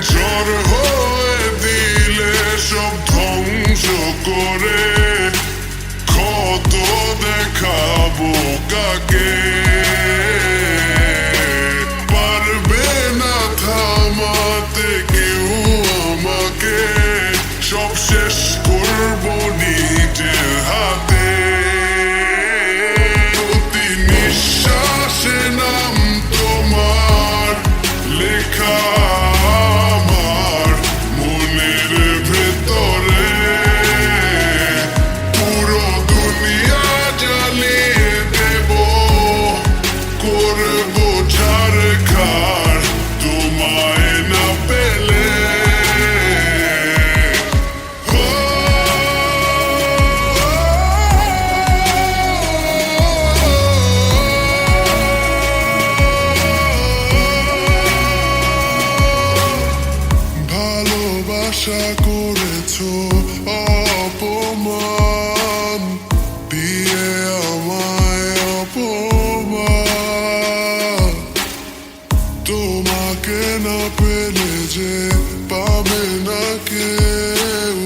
ঝড় হয়ে দিলে সব ধ্বংস করে ক্ষত দেখাবো কাকে? পারবে না থামাতে কেউ আমাকে, সব শেষ করবো নিজের হাতে। প্রতি নিঃশ্বাসে নাম তোমার লেখা আমার মনের ভেতরে, পুরো দুনিয়া জ্বালিয়ে দেব, করবো ছারখার তোমায় না পেলে। ভালোবাসা করেছো অপমান দিয়ে আমায় অপমান, তোমাকে না পেলে যে পাবে না কেউ।